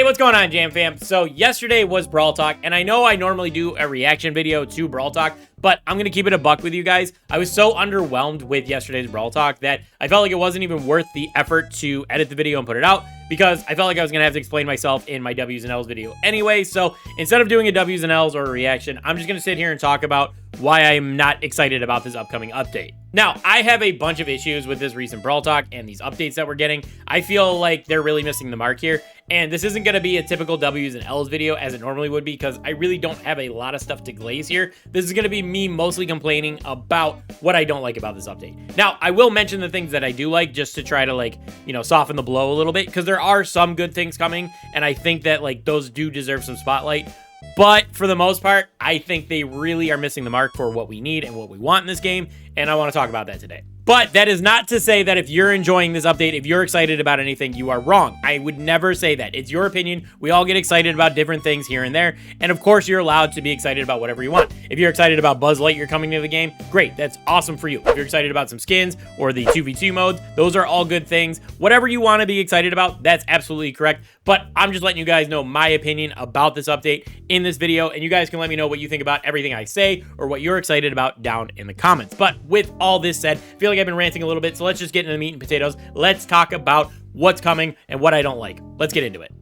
What's going on, Jam fam? So yesterday was Brawl Talk, and I know I normally do a reaction video to Brawl Talk, but I'm going to keep it a buck with you guys. I was so underwhelmed with yesterday's Brawl Talk that I felt like it wasn't even worth the effort to edit the video and put it out, because I felt like I was going to have to explain myself in my W's and L's video anyway. So instead of doing a W's and L's or a reaction, I'm just going to sit here and talk about why I'm not excited about this upcoming update. Now, I have a bunch of issues with this recent Brawl Talk and these updates that we're getting. I feel like they're really missing the mark here, and this isn't going to be a typical W's and L's video as it normally would be, because I really don't have a lot of stuff to glaze here. This is going to be me mostly complaining about what I don't like about this update. Now, I will mention the things that I do like just to try to, like, you know, soften the blow a little bit, because there are some good things coming, and I think that, like, those do deserve some spotlight. But for the most part, I think they really are missing the mark for what we need and what we want in this game, and I want to talk about that today. But that is not to say that if you're enjoying this update, if you're excited about anything, you are wrong. I would never say that. It's your opinion. We all get excited about different things here and there, and of course, you're allowed to be excited about whatever you want. If you're excited about Buzz Lightyear coming to the game, great. That's awesome for you. If you're excited about some skins or the 2v2 modes, those are all good things. Whatever you want to be excited about, that's absolutely correct. But I'm just letting you guys know my opinion about this update in this video, and you guys can let me know what you think about everything I say or what you're excited about down in the comments. But with all this said, I feel like I've been ranting a little bit, so let's just get into the meat and potatoes. Let's talk about what's coming and what I don't like. Let's get into it.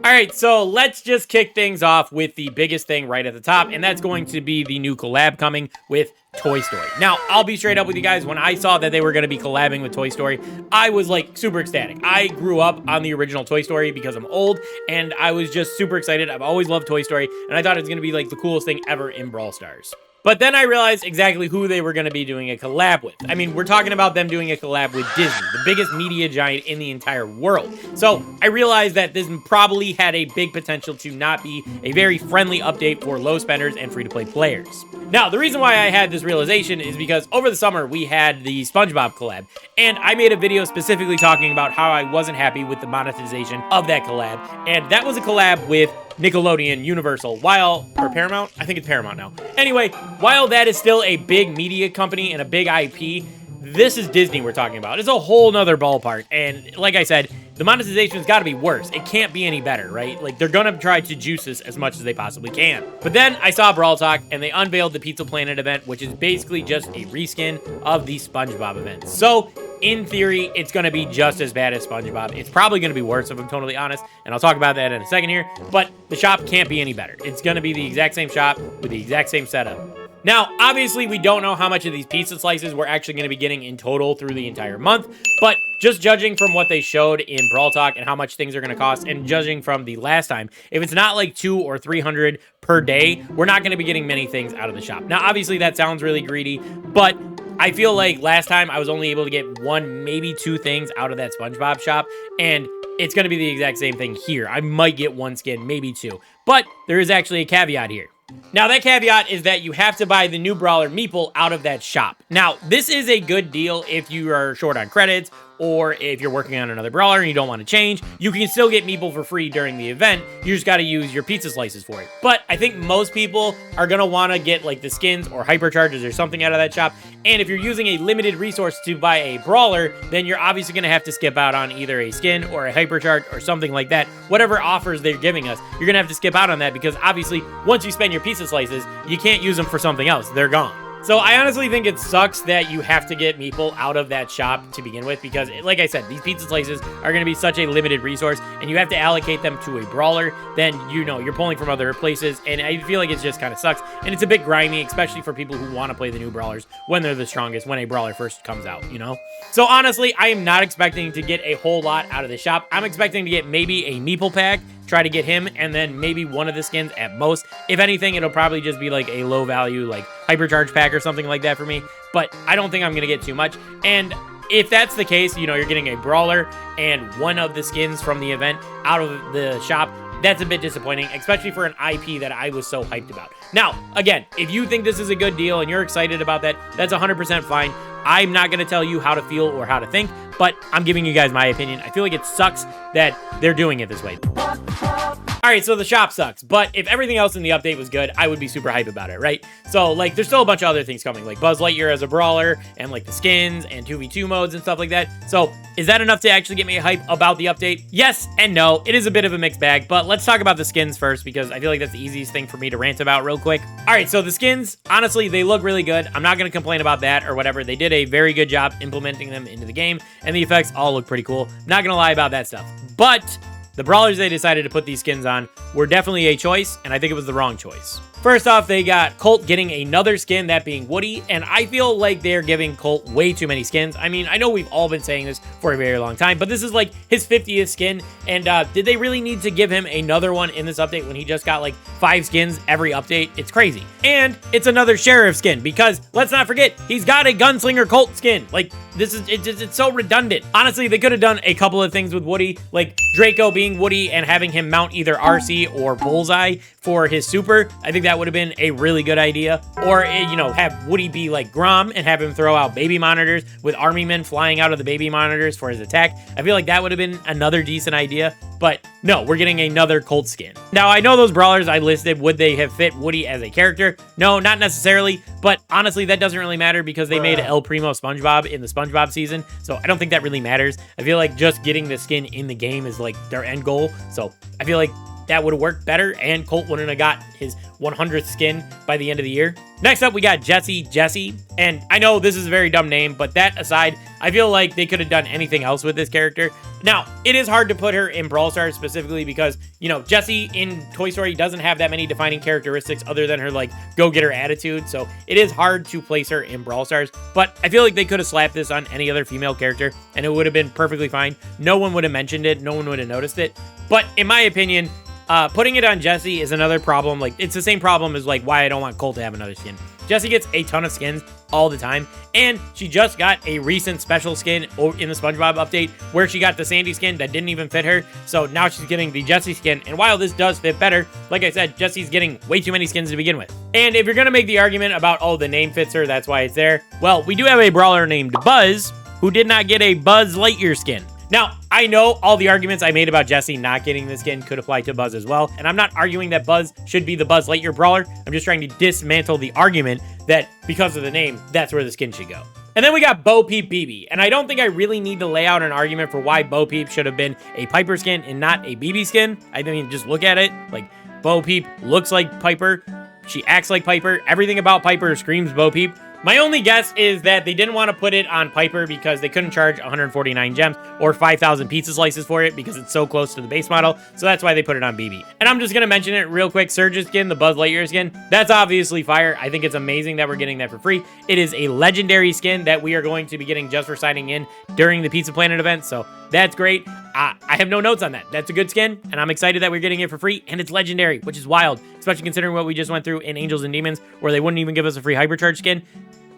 All right, so let's just kick things off with the biggest thing right at the top, and that's going to be the new collab coming with Toy Story. Now, I'll be straight up with you guys. When I saw that they were going to be collabing with Toy Story, I was like super ecstatic. I grew up on the original Toy Story because I'm old, and I was just super excited. I've always loved Toy Story, and I thought it was going to be like the coolest thing ever in Brawl Stars. But then I realized exactly who they were going to be doing a collab with. I mean, we're talking about them doing a collab with Disney, the biggest media giant in the entire world. So I realized that this probably had a big potential to not be a very friendly update for low spenders and free-to-play players. Now, the reason why I had this realization is because over the summer, we had the SpongeBob collab, and I made a video specifically talking about how I wasn't happy with the monetization of that collab, and that was a collab with Nickelodeon, Universal, or Paramount? I think it's Paramount now. Anyway, while that is still a big media company and a big IP, this is Disney we're talking about. It's a whole nother ballpark, and like I said, the monetization's got to be worse. It can't be any better, right? Like, they're gonna try to juice this as much as they possibly can. But then I saw Brawl Talk, and they unveiled the Pizza Planet event, which is basically just a reskin of the SpongeBob event. So, in theory, it's gonna be just as bad as SpongeBob. It's probably gonna be worse, if I'm totally honest, and I'll talk about that in a second here, but the shop can't be any better. It's gonna be the exact same shop with the exact same setup. Now, obviously, we don't know how much of these pizza slices we're actually going to be getting in total through the entire month, but just judging from what they showed in Brawl Talk and how much things are going to cost, and judging from the last time, if it's not like 200 or 300 per day, we're not going to be getting many things out of the shop. Now, obviously, that sounds really greedy, but I feel like last time I was only able to get 1, maybe 2 things out of that SpongeBob shop, and it's going to be the exact same thing here. I might get 1 skin, maybe 2, but there is actually a caveat here. Now, that caveat is that you have to buy the new Brawler Meeple out of that shop. Now, this is a good deal if you are short on credits, or if you're working on another brawler and you don't want to change. You can still get Meeple for free during the event. You just got to use your pizza slices for it. But I think most people are going to want to get like the skins or hypercharges or something out of that shop. And if you're using a limited resource to buy a brawler, then you're obviously going to have to skip out on either a skin or a hypercharge or something like that. Whatever offers they're giving us, you're going to have to skip out on that, because obviously once you spend your pizza slices, you can't use them for something else. They're gone. So I honestly think it sucks that you have to get Meeple out of that shop to begin with, because like I said, these pizza slices are going to be such a limited resource, and you have to allocate them to a brawler. Then, you know, you're pulling from other places, and I feel like it just kind of sucks, and it's a bit grimy, especially for people who want to play the new brawlers when they're the strongest, when a brawler first comes out, you know? So honestly, I am not expecting to get a whole lot out of the shop. I'm expecting to get maybe a Meeple pack, try to get him, and then maybe 1 of the skins at most. If anything, it'll probably just be like a low value, like hypercharge pack or something like that for me, but I don't think I'm gonna get too much. And if that's the case, you know, you're getting a brawler and 1 of the skins from the event out of the shop, that's a bit disappointing, especially for an IP that I was so hyped about. Now, again, if you think this is a good deal and you're excited about that, that's 100% fine. I'm not going to tell you how to feel or how to think, but I'm giving you guys my opinion. I feel like it sucks that they're doing it this way. All right, so the shop sucks, but if everything else in the update was good, I would be super hype about it, right? So, like, there's still a bunch of other things coming, like Buzz Lightyear as a brawler, and, like, the skins, and 2v2 modes and stuff like that. So, is that enough to actually get me hype about the update? Yes and no. It is a bit of a mixed bag, but let's talk about the skins first, because I feel like that's the easiest thing for me to rant about real quick. All right, so the skins, honestly, they look really good. I'm not going to complain about that or whatever. They did a very good job implementing them into the game, and the effects all look pretty cool. Not going to lie about that stuff. But the brawlers they decided to put these skins on were definitely a choice, and I think it was the wrong choice. First off, they got Colt getting another skin, that being Woody, and I feel like they're giving Colt way too many skins. I mean, I know we've all been saying this for a very long time, but this is like his 50th skin, and did they really need to give him another one in this update when he just got like 5 skins every update? It's crazy. And it's another sheriff skin, because let's not forget, he's got a gunslinger Colt skin. Like, this is, it's so redundant. Honestly, they could have done a couple of things with Woody, like Draco being Woody and having him mount either RC or Bullseye for his super. I think that would have been a really good idea. Or, you know, have Woody be like Grom and have him throw out baby monitors with army men flying out of the baby monitors for his attack. I feel like that would have been another decent idea. But no, we're getting another Colt skin. Now, I know those brawlers I listed, would they have fit Woody as a character? No, not necessarily. But honestly, that doesn't really matter because they made El Primo SpongeBob in the SpongeBob season. So I don't think that really matters. I feel like just getting the skin in the game is like their end goal. So I feel like that would have worked better, and Colt wouldn't have got his 100th skin by the end of the year. Next up, we got Jessie, and I know this is a very dumb name, but that aside, I feel like they could have done anything else with this character. Now, it is hard to put her in Brawl Stars specifically because, you know, Jessie in Toy Story doesn't have that many defining characteristics other than her, like, go-getter attitude, so it is hard to place her in Brawl Stars, but I feel like they could have slapped this on any other female character, and it would have been perfectly fine. No one would have mentioned it, no one would have noticed it, but in my opinion, putting it on Jessie is another problem. Like, it's the same problem as, like, why I don't want Colt to have another skin. Jessie gets a ton of skins all the time, and she just got a recent special skin in the SpongeBob update where she got the Sandy skin that didn't even fit her, so now she's getting the Jessie skin, and while this does fit better, like I said, Jessie's getting way too many skins to begin with. And if you're gonna make the argument about, oh, the name fits her, that's why it's there, well, we do have a brawler named Buzz who did not get a Buzz Lightyear skin. Now, I know all the arguments I made about Jessie not getting the skin could apply to Buzz as well, and I'm not arguing that Buzz should be the Buzz Lightyear brawler. I'm just trying to dismantle the argument that because of the name, that's where the skin should go. And then we got Bo Peep BB, and I don't think I really need to lay out an argument for why Bo Peep should have been a Piper skin and not a BB skin. I mean, just look at it. Like, Bo Peep looks like Piper. She acts like Piper. Everything about Piper screams Bo Peep. My only guess is that they didn't want to put it on Piper because they couldn't charge 149 gems or 5,000 pizza slices for it because it's so close to the base model, so that's why they put it on BB. And I'm just going to mention it real quick, Surge's skin, the Buzz Lightyear skin, that's obviously fire. I think it's amazing that we're getting that for free. It is a legendary skin that we are going to be getting just for signing in during the Pizza Planet event, so that's great. I have no notes on that. That's a good skin, and I'm excited that we're getting it for free, and it's legendary, which is wild, especially considering what we just went through in Angels and Demons, where they wouldn't even give us a free Hypercharge skin.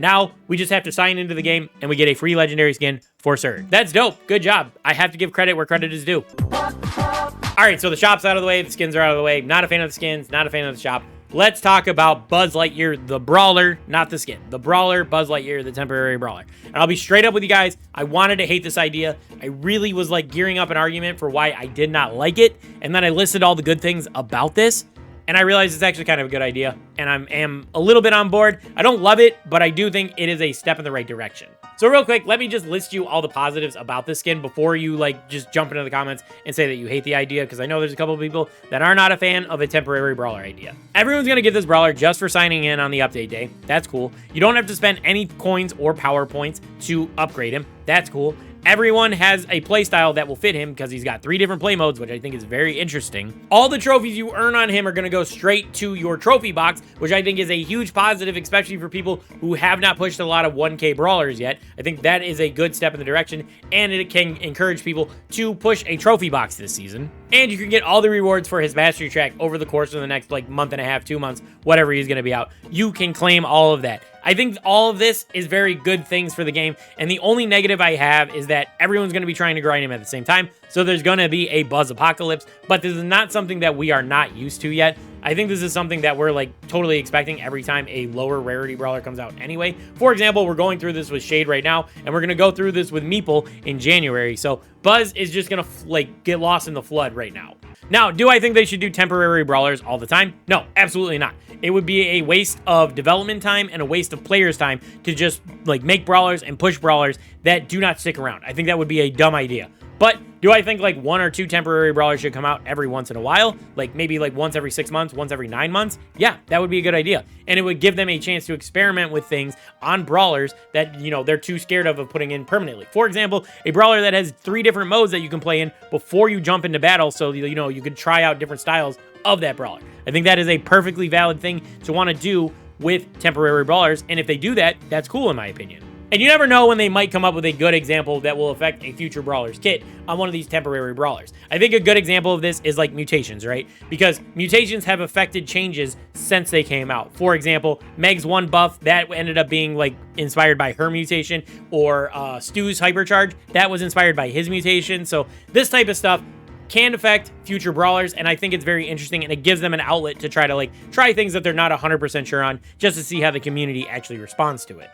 Now, we just have to sign into the game, and we get a free legendary skin for Surge. That's dope. Good job. I have to give credit where credit is due. All right, so the shop's out of the way. The skins are out of the way. Not a fan of the skins. Not a fan of the shop. Let's talk about Buzz Lightyear, the brawler, not the skin. The brawler, Buzz Lightyear, the temporary brawler. And I'll be straight up with you guys. I wanted to hate this idea. I really was like gearing up an argument for why I did not like it. And then I listed all the good things about this. And I realized it's actually kind of a good idea. And I am a little bit on board. I don't love it, but I do think it is a step in the right direction. So real quick, let me just list you all the positives about this skin before you like just jump into the comments and say that you hate the idea, because I know there's a couple of people that are not a fan of a temporary brawler idea. Everyone's going to get this brawler just for signing in on the update day. That's cool. You don't have to spend any coins or power points to upgrade him. That's cool. Everyone has a playstyle that will fit him because he's got 3 different play modes, which I think is very interesting. All the trophies you earn on him are going to go straight to your trophy box, which I think is a huge positive, especially for people who have not pushed a lot of 1K brawlers yet. I think that is a good step in the direction, and it can encourage people to push a trophy box this season. And you can get all the rewards for his mastery track over the course of the next like month and a half, 2 months, whatever he's going to be out. You can claim all of that. I think all of this is very good things for the game, and the only negative I have is that everyone's going to be trying to grind him at the same time, so there's going to be a Buzz Apocalypse, but this is not something that we are not used to yet. I think this is something that we're like totally expecting every time a lower rarity brawler comes out anyway. For example, we're going through this with Shade right now, and we're going to go through this with Meeple in January. So Buzz is just going to like get lost in the flood right now. Now, do I think they should do temporary brawlers all the time? No, absolutely not. It would be a waste of development time and a waste of players' time to just like make brawlers and push brawlers that do not stick around. I think that would be a dumb idea. But do I think like 1 or 2 temporary brawlers should come out every once in a while? Like maybe like once every 6 months, once every 9 months? Yeah, that would be a good idea. And it would give them a chance to experiment with things on brawlers that, you know, they're too scared of putting in permanently. For example, a brawler that has 3 different modes that you can play in before you jump into battle, so, you know, you can try out different styles of that brawler. I think that is a perfectly valid thing to want to do with temporary brawlers. And if they do that, that's cool in my opinion. And you never know when they might come up with a good example that will affect a future Brawlers kit on one of these temporary brawlers. I think a good example of this is like mutations, right? Because mutations have affected changes since they came out. For example, Meg's one buff, that ended up being like inspired by her mutation, or Stu's hypercharge, that was inspired by his mutation. So this type of stuff can affect future brawlers, and I think it's very interesting, and it gives them an outlet to try to like try things that they're not 100% sure on, just to see how the community actually responds to it.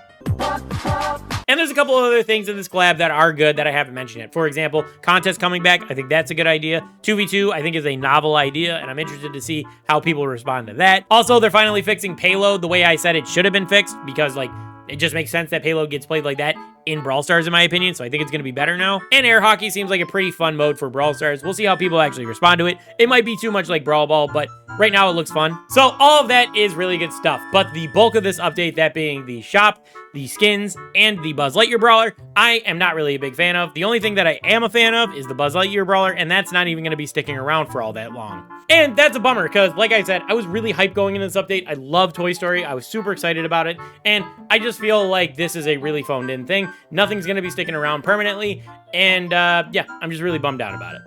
And there's a couple of other things in this collab that are good that I haven't mentioned yet. For example, contest coming back. I think that's a good idea. 2v2, I think, is a novel idea, and I'm interested to see how people respond to that. Also, they're finally fixing payload the way I said it should have been fixed, because like it just makes sense that payload gets played like that in Brawl Stars, in my opinion, so I think it's going to be better now. And air hockey seems like a pretty fun mode for Brawl Stars. We'll see how people actually respond to it. It might be too much like Brawl Ball, but right now it looks fun. So all of that is really good stuff, but the bulk of this update, that being the shop, the skins, and the Buzz Lightyear Brawler, I am not really a big fan of. The only thing that I am a fan of is the Buzz Lightyear Brawler, and that's not even going to be sticking around for all that long. And that's a bummer, because like I said, I was really hyped going into this update. I love Toy Story. I was super excited about it, and I just feel like this is a really phoned in thing. Nothing's going to be sticking around permanently, and yeah, I'm just really bummed out about it.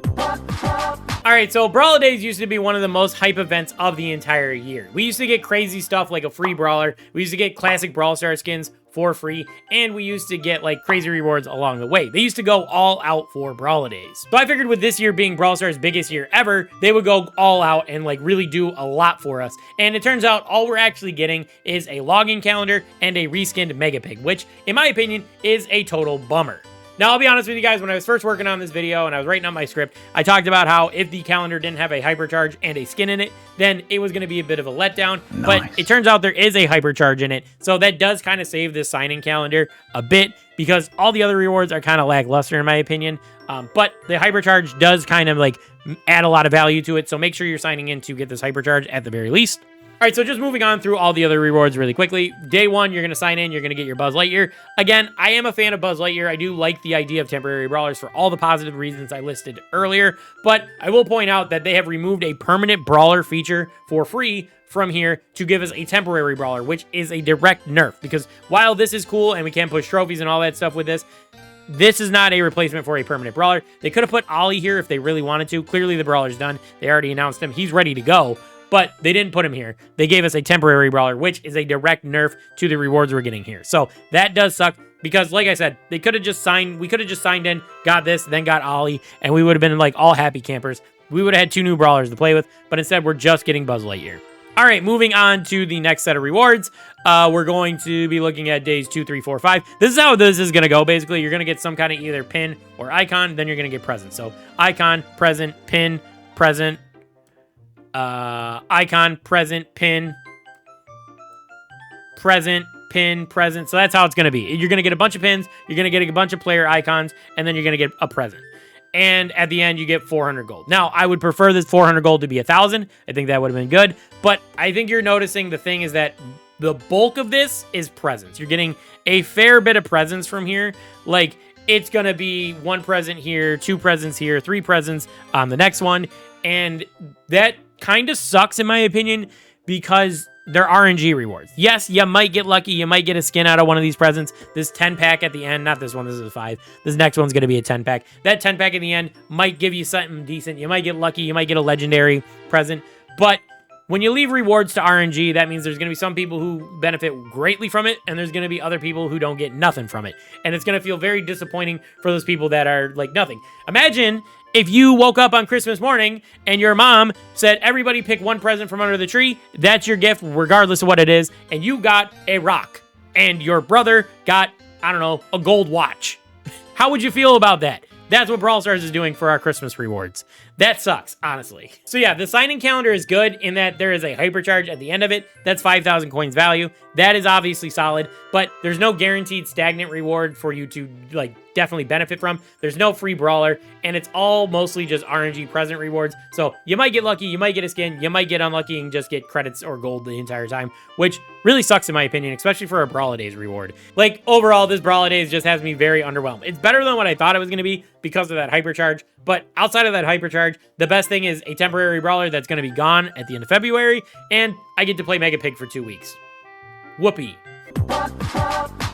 Alright, so Brawlidays used to be one of the most hype events of the entire year. We used to get crazy stuff like a free brawler, we used to get classic Brawl Stars skins for free, and we used to get like crazy rewards along the way. They used to go all out for Brawlidays. So I figured with this year being Brawl Stars' biggest year ever, they would go all out and like really do a lot for us. And it turns out all we're actually getting is a login calendar and a reskinned Mega Pig, which in my opinion is a total bummer. Now, I'll be honest with you guys, when I was first working on this video and I was writing up my script, I talked about how if the calendar didn't have a hypercharge and a skin in it, then it was going to be a bit of a letdown. Nice. But it turns out there is a hypercharge in it, so that does kind of save this signing calendar a bit, because all the other rewards are kind of lackluster in my opinion. But the hypercharge does kind of like add a lot of value to it, so make sure you're signing in to get this hypercharge at the very least. All right, so just moving on through all the other rewards really quickly. Day 1, you're going to sign in. You're going to get your Buzz Lightyear. Again, I am a fan of Buzz Lightyear. I do like the idea of temporary brawlers for all the positive reasons I listed earlier. But I will point out that they have removed a permanent brawler feature for free from here to give us a temporary brawler, which is a direct nerf. Because while this is cool and we can push trophies and all that stuff with this, this is not a replacement for a permanent brawler. They could have put Ollie here if they really wanted to. Clearly, the brawler's done. They already announced him. He's ready to go. But they didn't put him here. They gave us a temporary brawler, which is a direct nerf to the rewards we're getting here. So that does suck, because like I said, they could have just signed, we could have just signed in, got this, then got Ollie, and we would have been like all happy campers. We would have had 2 new brawlers to play with, but instead we're just getting Buzz Lightyear. All right, moving on to the next set of rewards. We're going to be looking at days 2, 3, 4, 5. This is how this is going to go. Basically, you're going to get some kind of either pin or icon, then you're going to get present. So icon, present, pin, present, icon, present, pin, present, pin, present. So that's how it's going to be. You're going to get a bunch of pins, you're going to get a bunch of player icons, and then you're going to get a present. And at the end, you get 400 gold. Now, I would prefer this 400 gold to be 1,000. I think that would have been good. But I think you're noticing the thing is that the bulk of this is presents. You're getting a fair bit of presents from here. Like, it's going to be 1 present here, 2 presents here, 3 presents on the next one. And that kind of sucks in my opinion, because they're RNG rewards. Yes, you might get lucky. You might get a skin out of one of these presents. This 10-pack at the end, not this one, this is a 5. This next one's going to be a 10-pack. That 10-pack at the end might give you something decent. You might get lucky. You might get a legendary present. But when you leave rewards to RNG, that means there's going to be some people who benefit greatly from it, and there's going to be other people who don't get nothing from it. And it's going to feel very disappointing for those people that are like nothing. Imagine If you woke up on Christmas morning and your mom said, everybody pick one present from under the tree, that's your gift regardless of what it is, and you got a rock, and your brother got, I don't know, a gold watch. How would you feel about that? That's what Brawl Stars is doing for our Christmas rewards. That sucks, honestly. So yeah, the sign-in calendar is good in that there is a hypercharge at the end of it. That's 5,000 coins value. That is obviously solid, but there's no guaranteed stagnant reward for you to like definitely benefit from. There's no free brawler, and it's all mostly just RNG present rewards. So you might get lucky, you might get a skin, you might get unlucky and just get credits or gold the entire time, which really sucks in my opinion, especially for a Brawlidays reward. Like overall, this Brawlidays just has me very underwhelmed. It's better than what I thought it was going to be because of that hypercharge, but outside of that hypercharge, the best thing is a temporary brawler that's going to be gone at the end of February, and I get to play Mega Pig for 2 weeks. Whoopee.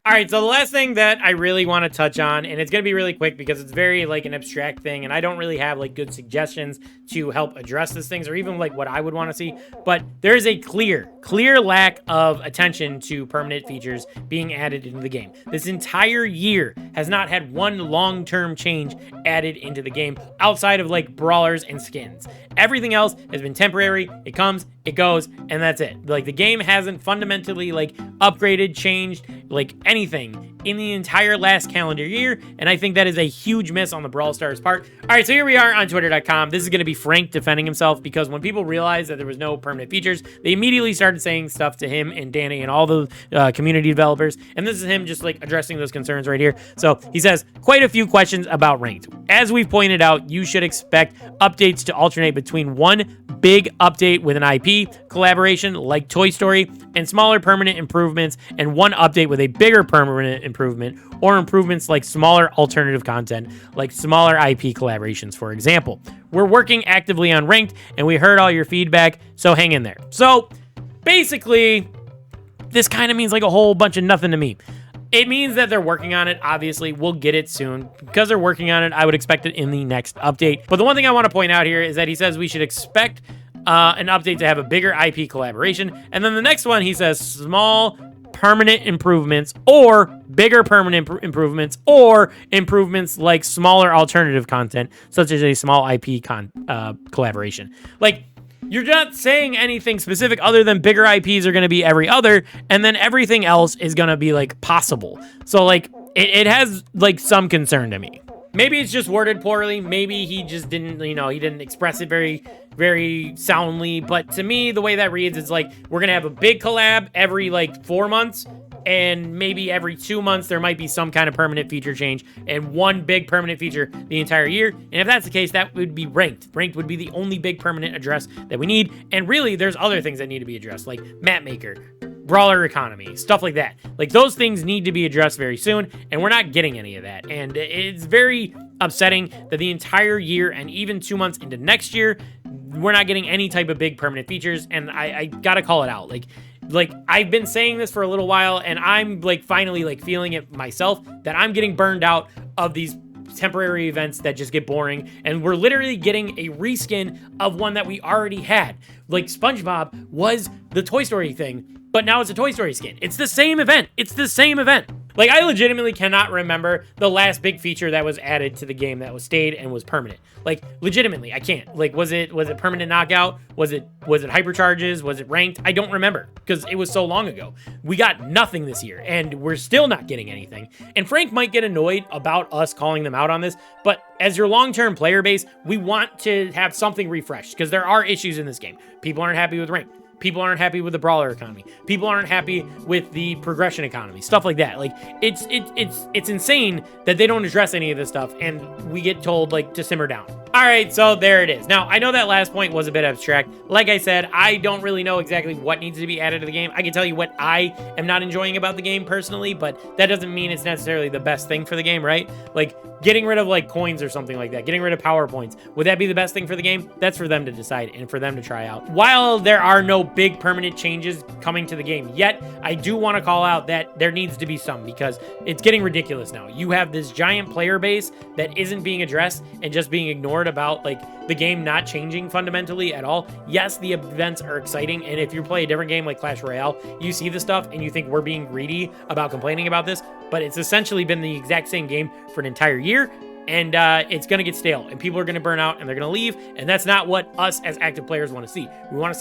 All right, so the last thing that I really want to touch on, and it's going to be really quick because it's very like an abstract thing, and I don't really have like good suggestions to help address these things or even like what I would want to see, but there is a clear lack of attention to permanent features being added into the game. This entire year has not had one long-term change added into the game outside of like brawlers and skins. Everything else has been temporary. It comes, it goes, and that's it. Like the game hasn't fundamentally like upgraded, changed, like anything in the entire last calendar year, and I think that is a huge miss on the Brawl Stars part. All right, so here we are on Twitter.com. This is going to be Frank defending himself because when people realized that there was no permanent features, they immediately started saying stuff to him and Danny and all the community developers, and this is him just like addressing those concerns right here. So he says, quite a few questions about ranked. As we've pointed out, you should expect updates to alternate between one big update with an IP collaboration like Toy Story and smaller permanent improvements, and one update with a bigger permanent improvement or improvements like smaller alternative content like smaller IP collaborations, for example. We're working actively on ranked and we heard all your feedback, so hang in there. So basically, this kind of means like a whole bunch of nothing to me. It means that they're working on it. Obviously, we'll get it soon. Because they're working on it, I would expect it in the next update. But the one thing I want to point out here is that he says we should expect an update to have a bigger IP collaboration. And then the next one, he says small permanent improvements or bigger permanent improvements or improvements like smaller alternative content, such as a small IP collaboration. Like, you're not saying anything specific other than bigger IPs are going to be every other, and then everything else is going to be, like, possible. So, like, it has, like, some concern to me. Maybe it's just worded poorly. Maybe he just didn't, you know, he didn't express it very, very soundly. But to me, the way that reads, it's like, we're going to have a big collab every, like, 4 months. And maybe every 2 months, there might be some kind of permanent feature change and one big permanent feature the entire year. And if that's the case, that would be ranked. Ranked would be the only big permanent address that we need. And really, there's other things that need to be addressed, like map maker, brawler economy, stuff like that. Like, those things need to be addressed very soon, and we're not getting any of that. And it's very upsetting that the entire year and even 2 months into next year, we're not getting any type of big permanent features. And I gotta call it out. Like I've been saying this for a little while, and I'm like finally like feeling it myself that I'm getting burned out of these temporary events that just get boring, and we're literally getting a reskin of one that we already had. Like SpongeBob was the Toy Story thing, but now it's a Toy Story skin. It's the same event. It's the same event. Like, I legitimately cannot remember the last big feature that was added to the game that was stayed and was permanent. Like, legitimately, I can't. Like, was it permanent knockout? Was it hypercharges? Was it ranked? I don't remember because it was so long ago. We got nothing this year, and we're still not getting anything. And Frank might get annoyed about us calling them out on this, but as your long-term player base, we want to have something refreshed because there are issues in this game. People aren't happy with ranked. People aren't happy with the brawler economy. People aren't happy with the progression economy. Stuff like that. Like, it's insane that they don't address any of this stuff, and we get told, like, to simmer down. All right, so there it is. Now, I know that last point was a bit abstract. Like I said, I don't really know exactly what needs to be added to the game. I can tell you what I am not enjoying about the game personally, but that doesn't mean it's necessarily the best thing for the game, right? Like, getting rid of, like, coins or something like that. Getting rid of power points. Would that be the best thing for the game? That's for them to decide and for them to try out. While there are no big permanent changes coming to the game yet, I do want to call out that there needs to be some because it's getting ridiculous now. You have this giant player base that isn't being addressed and just being ignored about, like, the game not changing fundamentally at all. Yes, the events are exciting, and if you play a different game like Clash Royale, you see the stuff and you think we're being greedy about complaining about this, but it's essentially been the exact same game for an entire year. and it's going to get stale, and people are going to burn out, and they're going to leave, and that's not what us as active players want to see. We want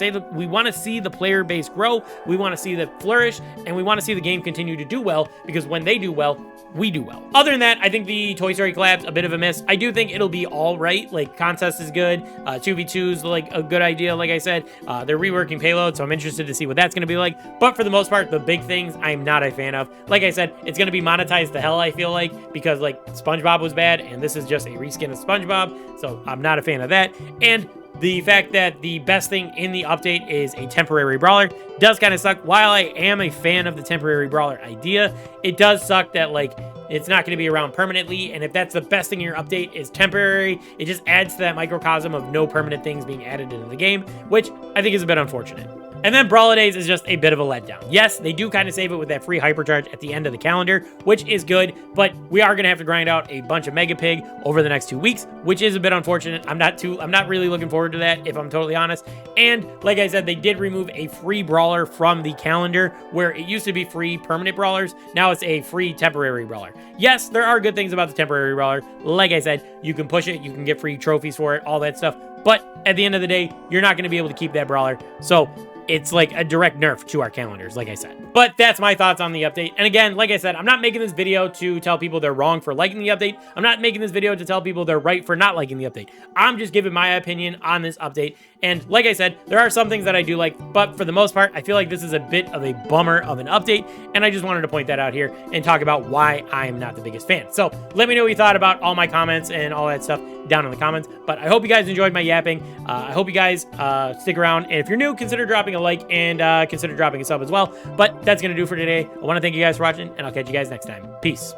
to see the player base grow, we want to see that flourish, and we want to see the game continue to do well, because when they do well, we do well. Other than that, I think the Toy Story collab's a bit of a miss. I do think it'll be all right. Like, contest is good. 2v2's like a good idea, like I said. They're reworking payload, so I'm interested to see what that's going to be like. But for the most part, the big things, I'm not a fan of. Like I said, it's going to be monetized to hell, I feel like, because, like, SpongeBob was bad, and this is just a reskin of SpongeBob, so I'm not a fan of that. And the fact that the best thing in the update is a temporary brawler does kind of suck. While I am a fan of the temporary brawler idea, it does suck that, like, it's not going to be around permanently, and if that's the best thing in your update is temporary, it just adds to that microcosm of no permanent things being added into the game, which I think is a bit unfortunate. And then Brawlidays is just a bit of a letdown. Yes, they do kind of save it with that free hypercharge at the end of the calendar, which is good, but we are going to have to grind out a bunch of Mega Pig over the next 2 weeks, which is a bit unfortunate. I'm not really looking forward to that, if I'm totally honest. And like I said, they did remove a free brawler from the calendar, where it used to be free permanent brawlers. Now it's a free temporary brawler. Yes, there are good things about the temporary brawler. Like I said, you can push it, you can get free trophies for it, all that stuff. But at the end of the day, you're not going to be able to keep that brawler. So it's like a direct nerf to our calendars, like I said. But that's my thoughts on the update. And again, like I said, I'm not making this video to tell people they're wrong for liking the update. I'm not making this video to tell people they're right for not liking the update. I'm just giving my opinion on this update. And like I said, there are some things that I do like, but for the most part, I feel like this is a bit of a bummer of an update. And I just wanted to point that out here and talk about why I'm not the biggest fan. So let me know what you thought about all my comments and all that stuff down in the comments. But I hope you guys enjoyed my yapping. I hope you guys stick around. And if you're new, consider dropping a like and consider dropping a sub as well. But that's going to do for today. I want to thank you guys for watching, and I'll catch you guys next time. Peace.